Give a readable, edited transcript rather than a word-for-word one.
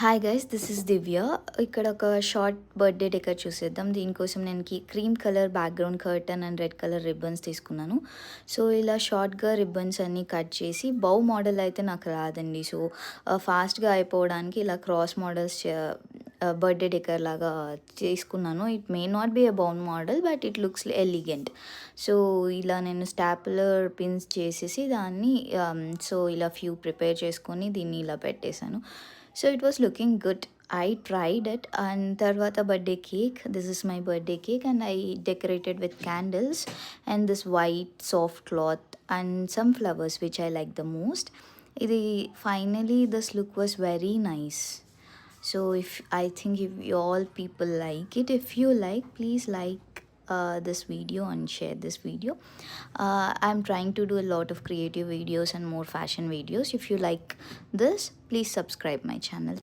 Hi guys, this is దివ్య. ఇక్కడ ఒక short birthday decor చూసేద్దాం. దీనికోసం నేను cream colour background curtain and red colour ribbons తీసుకున్నాను. సో ఇలా షార్ట్గా రిబ్బన్స్ అన్నీ కట్ చేసి బౌ మోడల్ అయితే నాకు రాదండి. సో ఫాస్ట్గా అయిపోవడానికి ఇలా క్రాస్ మోడల్స్ బర్త్డే డెకర్ లాగా చేసుకున్నాను. It may not be a bone model but it looks elegant. So ఇలా నేను స్టాపులర్ పిన్స్ చేసేసి దాన్ని సో ఇలా ఫ్యూ ప్రిపేర్ చేసుకొని దీన్ని ఇలా పెట్టేశాను. So it was looking good. I tried it and tarvata birthday cake. This is my birthday cake and I decorated with candles and this white soft cloth and some flowers which I like the most. Idi finally this look was very nice. So I think if you all people like it, if you like, please like this video and share this video. I'm trying to do a lot of creative videos and more fashion videos. If you like this, please subscribe my channel.